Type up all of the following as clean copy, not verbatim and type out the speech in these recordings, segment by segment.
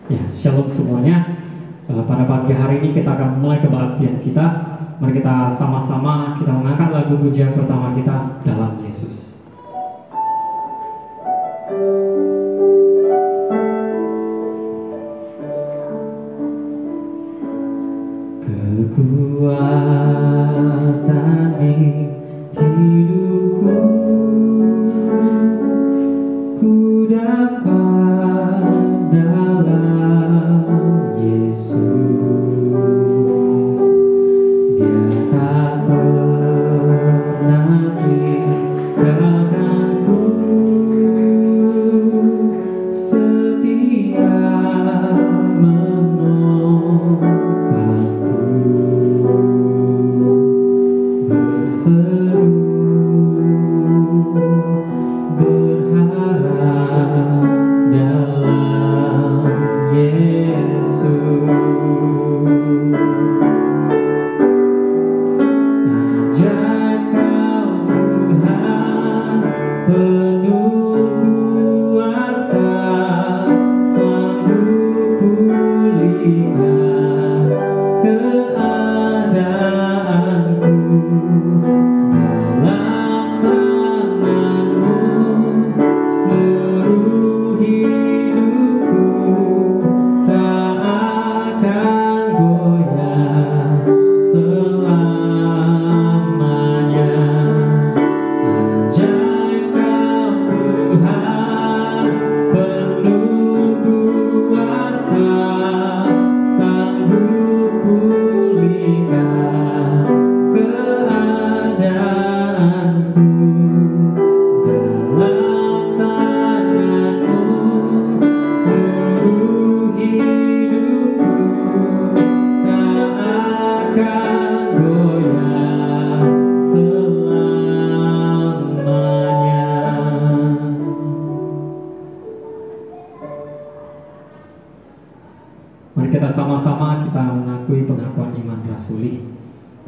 Ya, shalom semuanya. Pada pagi hari ini kita akan mulai kebaktian kita. Mari kita sama-sama kita mengangkat lagu pujian pertama kita, Dalam Yesus. Kekuatan di hidupku, ku dapat dalam Yesus. Dia tak pernah tinggalkanku, setia berseru berharap dalam Yesus. Ajaib Kau Tuhan, penuh kuasa, sanggup pulihkan keadaanku. Dalam tangan-Mu seluruh hidupku tak akan goyah selamanya. Ajaib Kau Tuhan, penuh kuasa, sanggup pulihkan keadaanku. Dalam tangan-Mu seluruh hidupku tak akan goyah selamanya. Mari kita sama-sama kita mengakui pengakuan iman rasuli.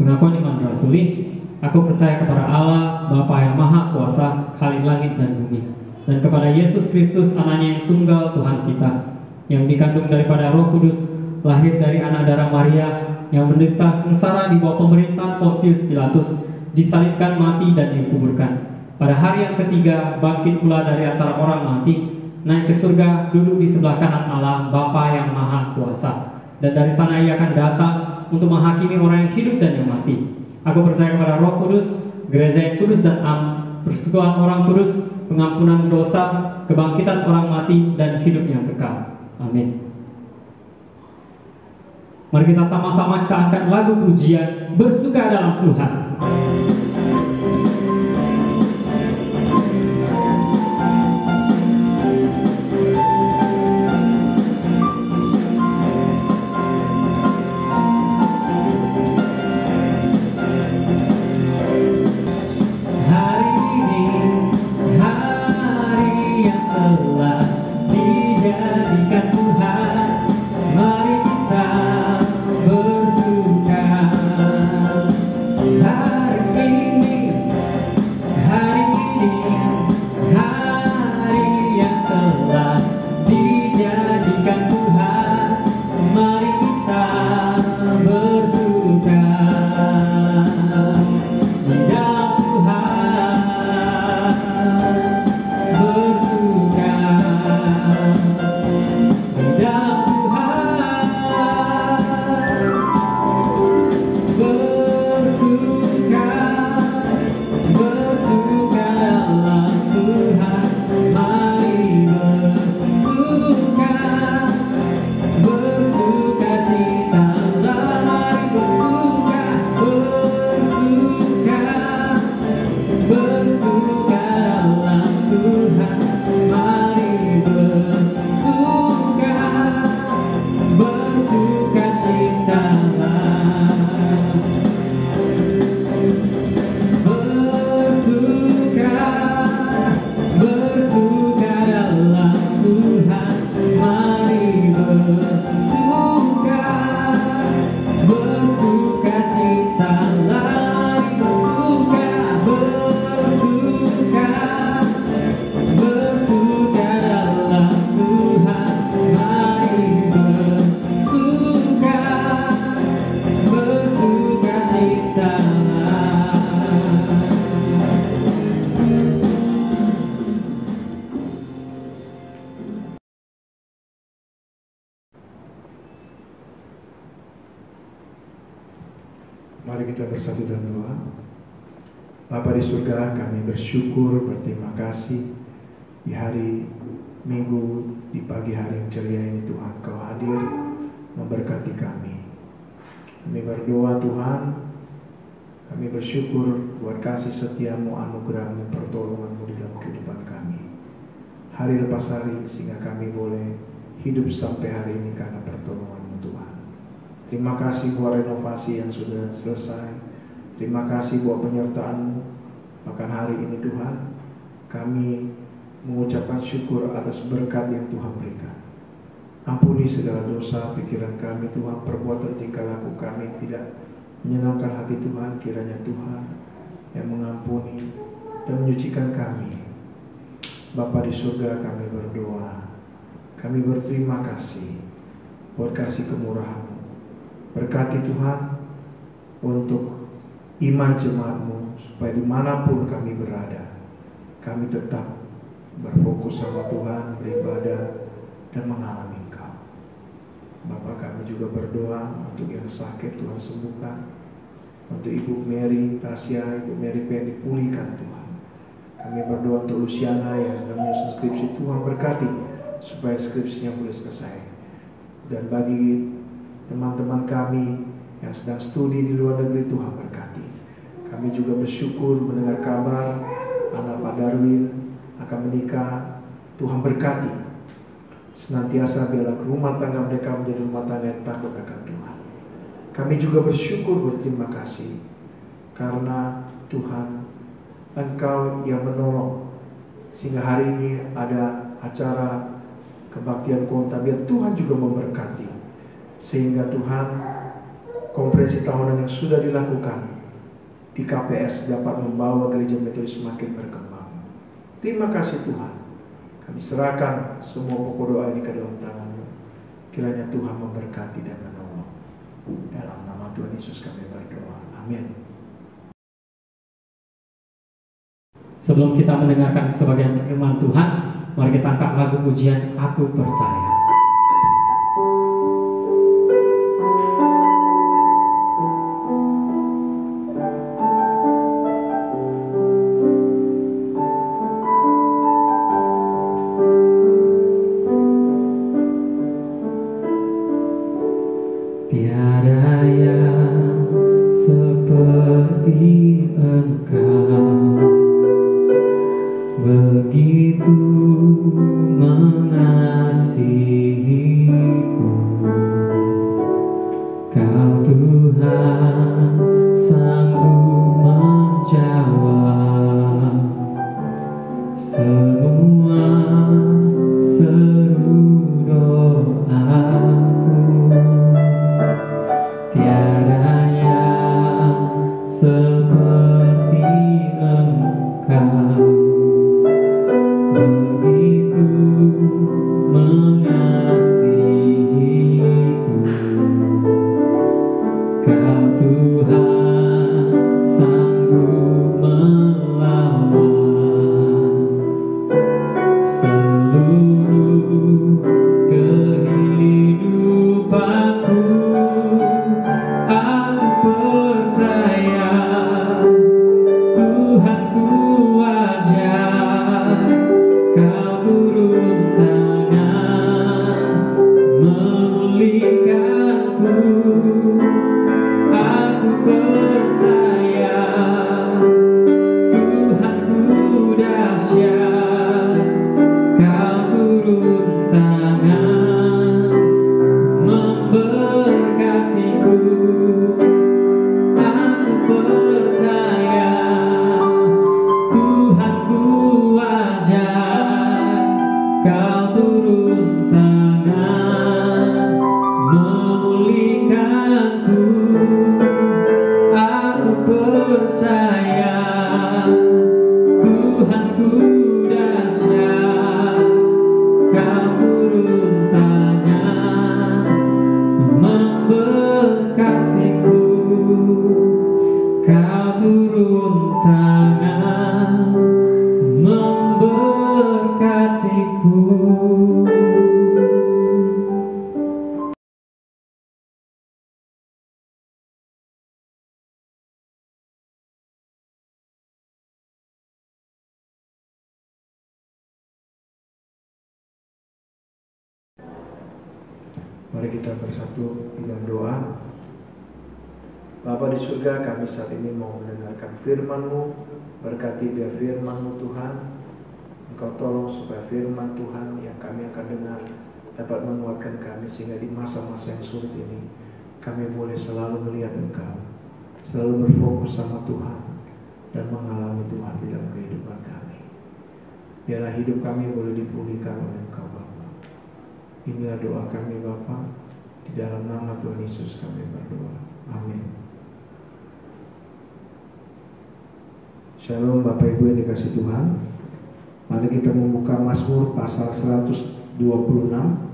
Pengakuan iman rasuli, aku percaya kepada Allah, Bapa yang Maha Kuasa, Khalik langit dan bumi, dan kepada Yesus Kristus, Anaknya yang tunggal, Tuhan kita, yang dikandung daripada Roh Kudus, lahir dari anak darah Maria, yang menderita sengsara di bawah pemerintahan Pontius Pilatus, disalibkan, mati, dan dikuburkan. Pada hari yang ketiga, bangkit pula dari antara orang mati, naik ke surga, duduk di sebelah kanan Allah, Bapa yang Maha Kuasa. Dan dari sana Ia akan datang untuk menghakimi orang yang hidup dan yang mati. Aku percaya kepada Roh Kudus, gereja yang kudus dan am, persekutuan orang kudus, pengampunan dosa, kebangkitan orang mati, dan hidup yang kekal. Amin. Mari kita sama-sama kita angkat lagu pujian, Bersuka Dalam Tuhan. Hari ini, hari yang telah dijadikan Tuhan, mari kita bersuka. Mari kita bersatu dalam doa. Bapa di surga, kami bersyukur, berterima kasih di hari Minggu, di pagi hari yang ceria ini Tuhan, Kau hadir memberkati kami. Kami berdoa Tuhan, kami bersyukur buat kasih setiamu, anugerahmu, pertolonganmu di dalam kehidupan kami. Hari lepas hari sehingga kami boleh hidup sampai hari ini karena pertolonganmu Tuhan. Terima kasih buat renovasi yang sudah selesai. Terima kasih buat penyertaan-Mu. Bahkan hari ini Tuhan, kami mengucapkan syukur atas berkat yang Tuhan berikan. Ampuni segala dosa pikiran kami Tuhan, perbuatan tingkah laku kami tidak menyenangkan hati Tuhan. Kiranya Tuhan yang mengampuni dan menyucikan kami. Bapa di surga, kami berdoa, kami berterima kasih buat kasih kemurahan-Mu. Berkati Tuhan untuk iman jemaat-Mu, supaya dimanapun kami berada, kami tetap berfokus sama Tuhan, beribadah, dan mengalami Engkau. Bapak, kami juga berdoa untuk yang sakit Tuhan sembuhkan. Untuk Ibu Mary Tasya, Ibu Mary pengen dipulihkan Tuhan. Kami berdoa untuk Luciana yang sedang menyusun skripsi, Tuhan berkati supaya skripsinya boleh selesai. Dan bagi teman-teman kami yang sedang studi di luar negeri, Tuhan berkati. Kami juga bersyukur mendengar kabar anak Pak Darwin akan menikah. Tuhan berkati. Senantiasa biarlah rumah tangga mereka menjadi rumah tangga yang takut akan Tuhan. Kami juga bersyukur, berterima kasih karena Tuhan, Engkau yang menolong sehingga hari ini ada acara kebaktian kota. Biar Tuhan juga memberkati sehingga Tuhan, konferensi tahunan yang sudah dilakukan di KPS dapat membawa gereja Metodis semakin berkembang. Terima kasih Tuhan. Kami serahkan semua pokok doa ini ke dalam tangan-Mu. Kiranya Tuhan memberkati dan menolong. Dalam nama Tuhan Yesus kami berdoa. Amin. Sebelum kita mendengarkan sebagian firman Tuhan, mari kita angkat lagu pujian Aku Percaya. Tiada yang seperti Engkau, begitu mengasihiku. Kau Tuhan sanggup menjawab semua seru doaku. Tiada yang seperti Engkau, begitu mengasihiku. Kau Tuhan sanggup melawan seluruh kehidupanku. Aku percaya Tuhanku ajar, Kau turun tangan memulihkanku. Aku percaya Tuhanku dahsyat, Kau turun tangan memberkatiku. Aku percaya Tuhanku ajar, Kau turun tangan memulihkanku. Aku percaya Tuhanku dahsyat, Kau turun tangan memberkatiku. Kau turun tangan memberkatiku. Mari kita bersatu dengan doa. Bapa di surga, kami saat ini mau mendengarkan firman-Mu. Berkati biar firman-Mu Tuhan. Engkau tolong supaya firman Tuhan yang kami akan dengar dapat menguatkan kami, sehingga di masa-masa yang sulit ini kami boleh selalu melihat Engkau, selalu berfokus sama Tuhan, dan mengalami Tuhan di dalam kehidupan kami. Biarlah hidup kami boleh dipulihkan oleh Engkau Bapa. Inilah doa kami Bapa, di dalam nama Tuhan Yesus kami berdoa. Amin. Shalom Bapak Ibu yang dikasihi Tuhan. Mari kita membuka Mazmur pasal 126.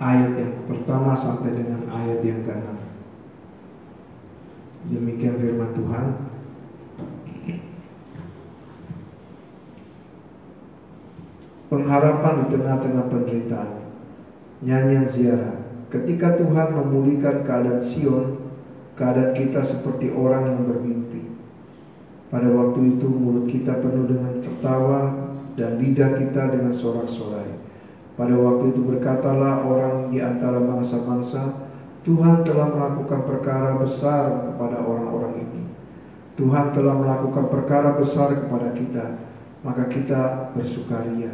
Ayat yang pertama sampai dengan ayat yang ke-6. Demikian firman Tuhan. Pengharapan di tengah-tengah penderitaan. Nyanyian ziarah. Ketika Tuhan memulihkan keadaan Sion, keadaan kita seperti orang yang bermimpi. Pada waktu itu mulut kita penuh dengan tertawa dan lidah kita dengan sorak-sorai. Pada waktu itu berkatalah orang di antara bangsa-bangsa, Tuhan telah melakukan perkara besar kepada orang-orang ini. Tuhan telah melakukan perkara besar kepada kita, maka kita bersukaria.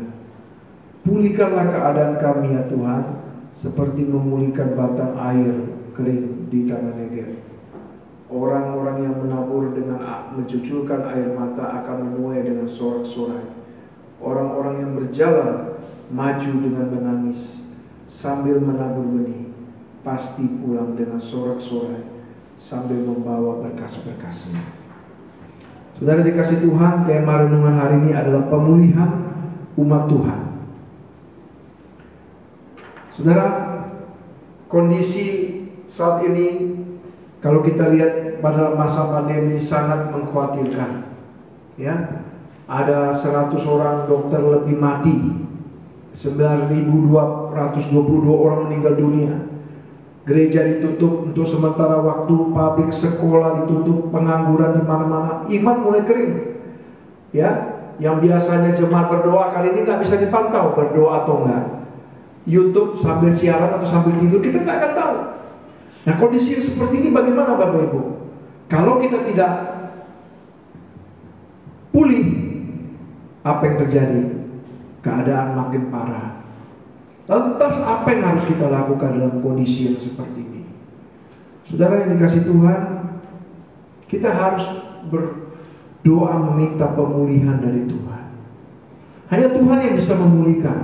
Pulihkanlah keadaan kami ya Tuhan, seperti memulihkan batang air kering di tanah Negev. Orang-orang yang menabur dengan mencucurkan air mata akan menuai dengan sorak-sorai. Orang-orang yang berjalan maju dengan menangis sambil menabur benih, pasti pulang dengan sorak-sorai sambil membawa berkas-berkasnya. Saudara dikasih Tuhan, tema renungan hari ini adalah pemulihan umat Tuhan. Saudara, kondisi saat ini kalau kita lihat pada masa pandemi sangat mengkhawatirkan. Ya, ada 100 orang dokter lebih mati, 9.222 orang meninggal dunia. Gereja ditutup untuk sementara waktu, pabrik, sekolah ditutup, pengangguran di mana-mana, iman mulai kering. Ya, yang biasanya jemaat berdoa kali ini nggak bisa dipantau berdoa atau enggak. YouTube sambil siaran atau sambil tidur kita nggak akan tahu. Nah, kondisi yang seperti ini bagaimana Bapak Ibu? Kalau kita tidak pulih, apa yang terjadi? Keadaan makin parah. Lantas apa yang harus kita lakukan dalam kondisi yang seperti ini? Saudara yang dikasih Tuhan, kita harus berdoa meminta pemulihan dari Tuhan. Hanya Tuhan yang bisa memulihkan.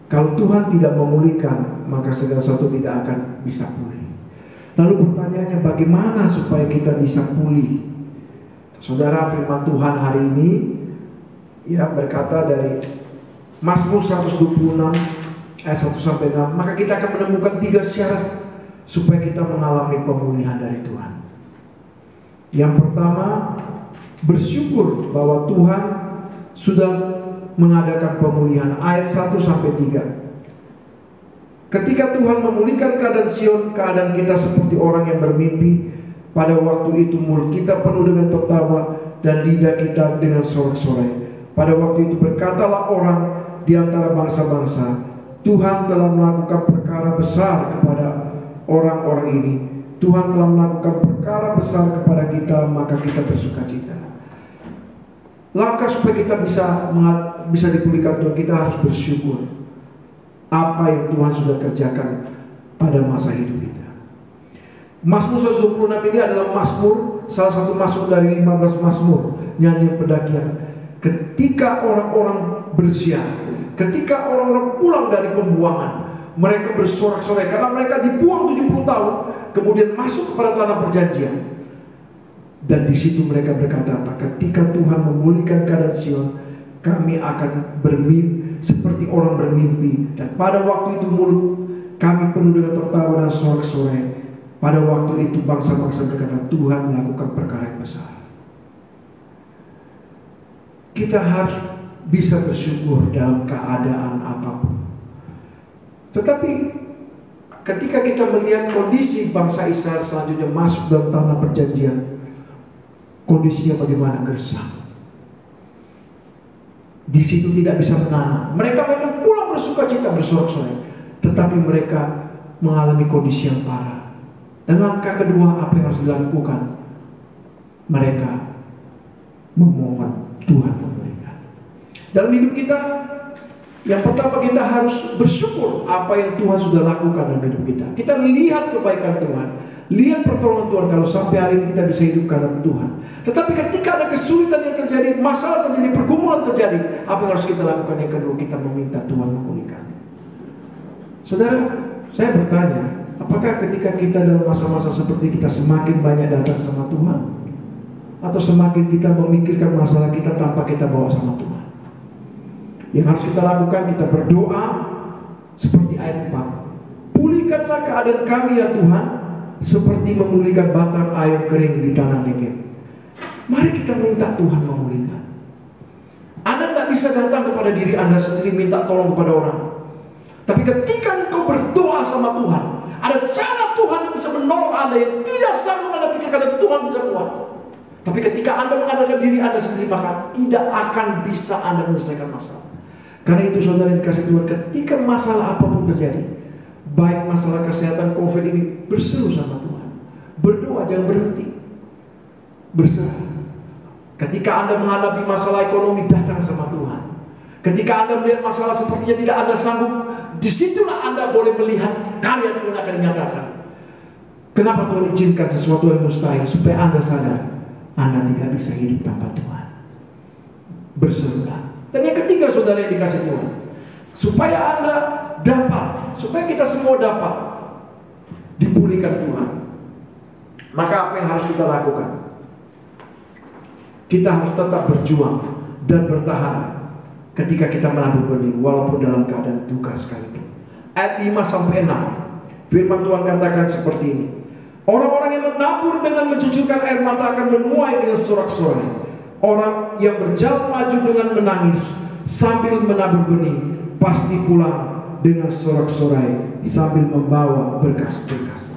Kalau Tuhan tidak memulihkan, maka segala sesuatu tidak akan bisa pulih. Lalu pertanyaannya, bagaimana supaya kita bisa pulih? Saudara, firman Tuhan hari ini ya berkata dari Mazmur 126 ayat 1-6, maka kita akan menemukan 3 syarat supaya kita mengalami pemulihan dari Tuhan. Yang pertama, bersyukur bahwa Tuhan sudah mengadakan pemulihan. Ayat 1-3. Ketika Tuhan memulihkan keadaan Sion, keadaan kita seperti orang yang bermimpi. Pada waktu itu mulut kita penuh dengan tertawa dan lidah kita dengan sorak-sorai. Pada waktu itu berkatalah orang di antara bangsa-bangsa, Tuhan telah melakukan perkara besar kepada orang-orang ini. Tuhan telah melakukan perkara besar kepada kita, maka kita bersukacita. Langkah supaya kita bisa dipulihkan Tuhan, kita harus bersyukur apa yang Tuhan sudah kerjakan pada masa hidup kita. Mazmur 126 ini adalah mazmur, salah satu mazmur dari 15 mazmur, nyanyian pendakian. Ketika orang-orang bersiap, ketika orang-orang pulang dari pembuangan, mereka bersorak-sorai karena mereka dibuang 70 tahun, kemudian masuk kepada tanah perjanjian. Dan di situ mereka berkata, ketika Tuhan memulihkan keadaan Sion, kami akan bermimpi seperti orang bermimpi. Dan pada waktu itu mulut kami penuh dengan tertawa dan sorak-sorai. Pada waktu itu bangsa-bangsa berkata, Tuhan melakukan perkara yang besar. Kita harus bisa bersyukur dalam keadaan apapun. Tetapi ketika kita melihat kondisi bangsa Israel selanjutnya masuk dalam tanah perjanjian, kondisinya bagaimana? Gersang. Di situ tidak bisa menanam. Mereka memang pulang bersukacita, bersorak-sorai, tetapi mereka mengalami kondisi yang parah. Dan langkah kedua, apa yang harus dilakukan? Mereka memohon Tuhan memberikan. Dalam hidup kita, yang pertama kita harus bersyukur apa yang Tuhan sudah lakukan dalam hidup kita. Kita lihat kebaikan Tuhan, lihat pertolongan Tuhan. Kalau sampai hari ini kita bisa hidup karena Tuhan. Tetapi ketika ada kesulitan yang terjadi, masalah terjadi, pergumulan terjadi, apa yang harus kita lakukan? Yang kedua, kita meminta Tuhan memulihkan. Saudara, saya bertanya, apakah ketika kita dalam masa-masa seperti kita semakin banyak datang sama Tuhan? Atau semakin kita memikirkan masalah kita tanpa kita bawa sama Tuhan? Yang harus kita lakukan, kita berdoa seperti ayat 4. Pulihkanlah keadaan kami ya Tuhan, seperti memulihkan batang air kering di tanah Negev. Mari kita minta Tuhan memulihkan. Anda tidak bisa datang kepada diri Anda sendiri minta tolong kepada orang. Tapi ketika engkau berdoa sama Tuhan, ada cara Tuhan yang bisa menolong Anda yang tidak sanggup Anda pikirkan, dan Tuhan bisa kuat. Tapi ketika Anda mengandalkan diri Anda sendiri, maka tidak akan bisa Anda menyelesaikan masalah. Karena itu saudara dikasih Tuhan, ketika masalah apapun terjadi, baik masalah kesehatan COVID ini, berseru sama Tuhan. Berdoa, jangan berhenti. Berserah. Ketika Anda menghadapi masalah ekonomi, datang sama Tuhan. Ketika Anda melihat masalah sepertinya tidak Anda sanggup, disitulah Anda boleh melihat karya Tuhan akan dinyatakan. Kenapa Tuhan izinkan sesuatu yang mustahil? Supaya Anda sadar, Anda tidak bisa hidup tanpa Tuhan. Berserulah. Dan yang ketiga saudara yang dikasih Tuhan, supaya Anda dapat, supaya kita semua dapat dipulihkan Tuhan, maka apa yang harus kita lakukan? Kita harus tetap berjuang dan bertahan ketika kita menabur benih, walaupun dalam keadaan duka sekalipun. Ayat 5-6, firman Tuhan katakan seperti ini. Orang-orang yang menabur dengan mencucurkan air mata akan menuai dengan sorak-sorai. Orang yang berjalan maju dengan menangis sambil menabur benih pasti pulang dengan sorak-sorai sambil membawa berkas-berkas.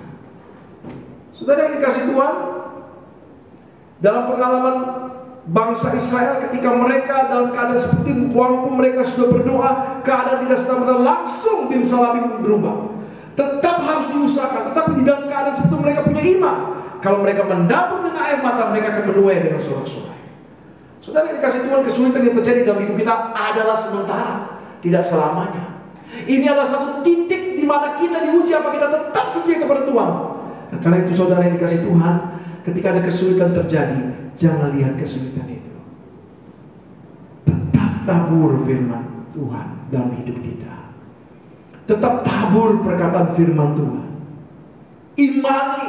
Saudara yang dikasih Tuhan, dalam pengalaman bangsa Israel ketika mereka dalam keadaan seperti itu, walaupun mereka sudah berdoa, keadaan tidak serta-merta langsung bimsalabim berubah. Tetap harus diusahakan, tetapi di dalam keadaan seperti itu mereka punya iman. Kalau mereka mendabur dengan air mata, mereka akan menuai dengan sorak-sorai. Saudara yang dikasih Tuhan, kesulitan yang terjadi dalam hidup kita adalah sementara, tidak selamanya. Ini adalah satu titik di mana kita diuji apa kita tetap setia kepada Tuhan. Dan karena itu saudara yang dikasih Tuhan, ketika ada kesulitan terjadi, jangan lihat kesulitan itu. Tetap tabur firman Tuhan dalam hidup kita. Tetap tabur perkataan firman Tuhan. Imani.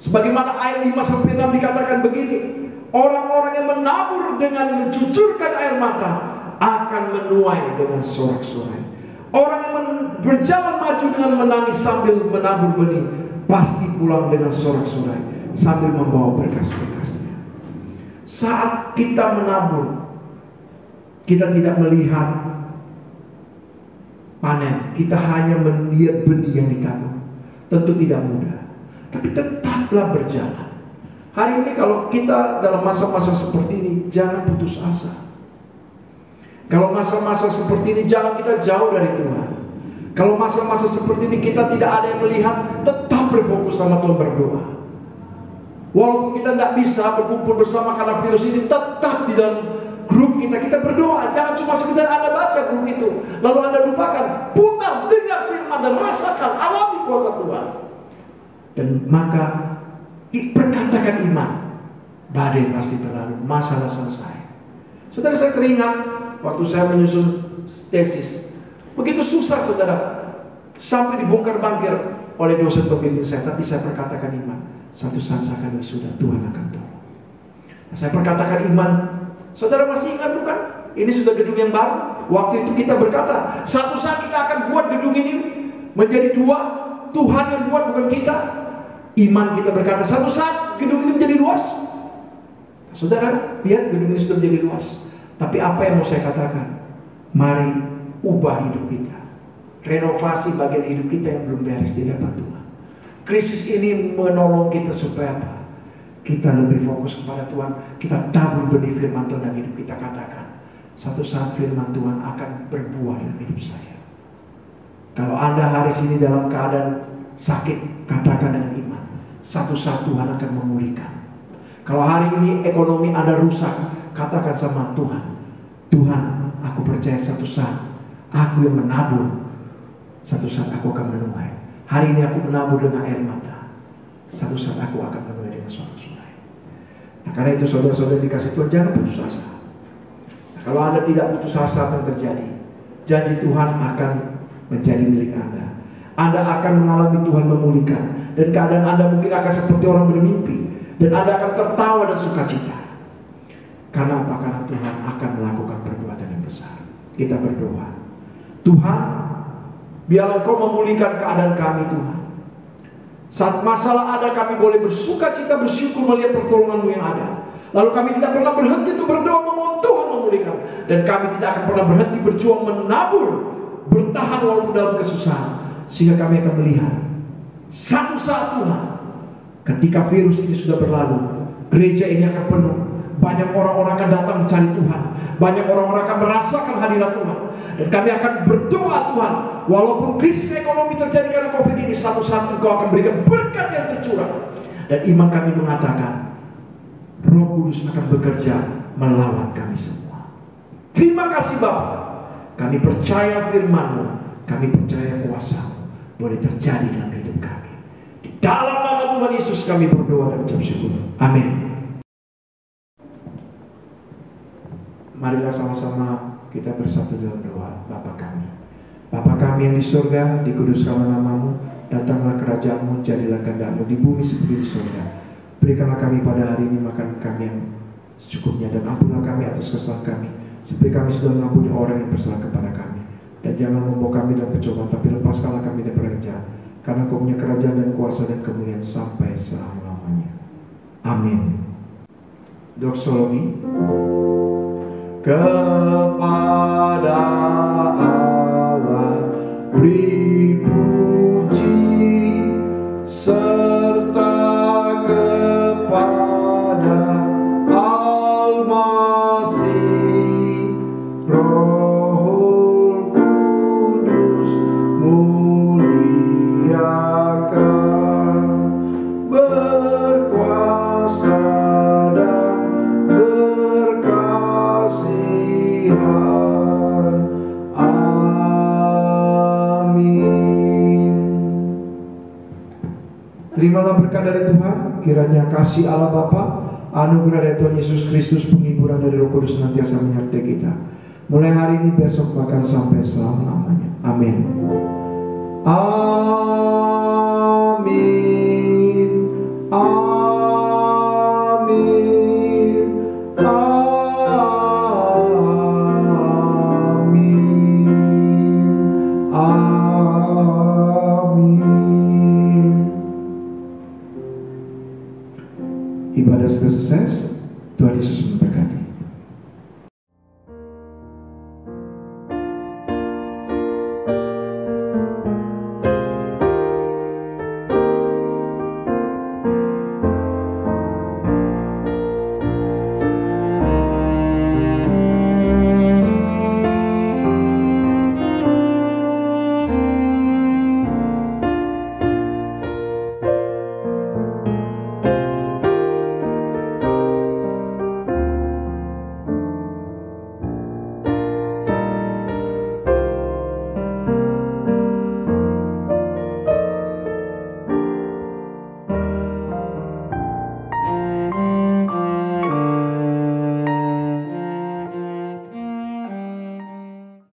Sebagaimana ayat 5-6 dikatakan begini. Orang-orang yang menabur dengan mencucurkan air mata akan menuai dengan sorak-sorai. Orang yang berjalan maju dengan menangis sambil menabur benih pasti pulang dengan sorak-sorai sambil membawa berkas-berkasnya. Saat kita menabur, kita tidak melihat panen, kita hanya melihat benih yang ditabur. Tentu tidak mudah, tapi tetaplah berjalan. Hari ini kalau kita dalam masa-masa seperti ini, jangan putus asa. Kalau masa-masa seperti ini, jangan kita jauh dari Tuhan. Kalau masa-masa seperti ini kita tidak ada yang melihat, tetap berfokus sama Tuhan, berdoa. Walaupun kita tidak bisa berkumpul bersama karena virus ini, tetap di dalam grup kita berdoa. Jangan cuma sekedar Anda baca grup itu, lalu Anda lupakan. Putar, dengar firman dan rasakan, alami kuasa Tuhan. Dan maka perkatakan iman, badai pasti berlalu, masalah selesai. Saudara, saya teringat waktu saya menyusun tesis, begitu susah saudara, sampai dibongkar bangkir oleh dosen pembimbing saya. Tapi saya perkatakan iman, satu saat saya akan wisuda, Tuhan akan tolong. Saya perkatakan iman. Saudara masih ingat bukan? Ini sudah gedung yang baru. Waktu itu kita berkata, satu saat kita akan buat gedung ini menjadi dua. Tuhan yang buat, bukan kita. Iman kita berkata, satu saat gedung ini menjadi luas. Saudara, lihat gedung ini sudah menjadi luas. Tapi apa yang mau saya katakan? Mari ubah hidup kita. renovasi bagian hidup kita yang belum beres di hadapan Tuhan. Krisis ini menolong kita supaya apa? Kita lebih fokus kepada Tuhan. Kita tabur benih firman Tuhan dan hidup kita. Katakan, satu saat firman Tuhan akan berbuah dalam hidup saya. Kalau Anda hari ini dalam keadaan sakit, katakan dengan iman, satu saat Tuhan akan memulihkan. Kalau hari ini ekonomi Anda rusak, katakan sama Tuhan, Tuhan, aku percaya satu saat aku yang menabur, satu saat aku akan menuai. Hari ini aku menabur dengan air mata, satu saat aku akan menuai dengan sorak-sorai. Nah, karena itu saudara-saudara dikasih Tuhan, jangan putus asa. Nah, kalau Anda tidak putus asa, apa yang terjadi? Janji Tuhan akan menjadi milik Anda. Anda akan mengalami Tuhan memulihkan, dan keadaan Anda mungkin akan seperti orang bermimpi, dan Anda akan tertawa dan sukacita. Karena apa? Karena Tuhan akan melakukan perbuatan yang besar. Kita berdoa, Tuhan, biarlah Engkau memulihkan keadaan kami, Tuhan. Saat masalah ada, kami boleh bersukacita, bersyukur melihat pertolongan-Mu yang ada. Lalu kami tidak pernah berhenti untuk berdoa memohon Tuhan memulihkan, dan kami tidak akan pernah berhenti berjuang menabur, bertahan walaupun dalam kesusahan, sehingga kami akan melihat satu saat Tuhan, ketika virus ini sudah berlalu, gereja ini akan penuh. Banyak orang-orang akan datang mencari Tuhan. Banyak orang-orang akan merasakan hadirat Tuhan. Dan kami akan berdoa, Tuhan, walaupun krisis ekonomi terjadi karena COVID ini, satu saat Engkau akan berikan berkat yang tercurah. Dan iman kami mengatakan, Roh Kudus akan bekerja melawan kami semua. Terima kasih Bapa. Kami percaya firman-Mu, kami percaya kuasa-Mu boleh terjadi dalam hidup kami. Di dalam nama Tuhan Yesus kami berdoa dan ucap syukur. Amin. Marilah sama-sama kita bersatu dalam doa. Bapa kami, Bapa kami yang di surga, dikuduskanlah nama-Mu, datanglah kerajaan-Mu, jadilah kehendak-Mu di bumi seperti di surga. Berikanlah kami pada hari ini makan kami yang secukupnya, dan ampunilah kami atas kesalahan kami, seperti kami sudah mengampuni orang yang bersalah kepada kami. Dan jangan membawa kami dalam pencobaan, tapi lepaskanlah kami dari perang jahat. Karena Engkau punya kerajaan dan kuasa dan kemuliaan sampai selama-lamanya. Amin. Doksologi. Kepada Allah beri puji, serta kepada Al-Masih, Roh Kudus muliakan, berkuasa dan berkasihan. Amin. Terimalah berkat dari Tuhan. Kiranya kasih Allah Bapa, anugerah dari Tuhan Yesus Kristus, penghiburan dari Roh Kudus senantiasa menyertai kita, mulai hari ini, besok, bahkan sampai selama-lamanya. Amin.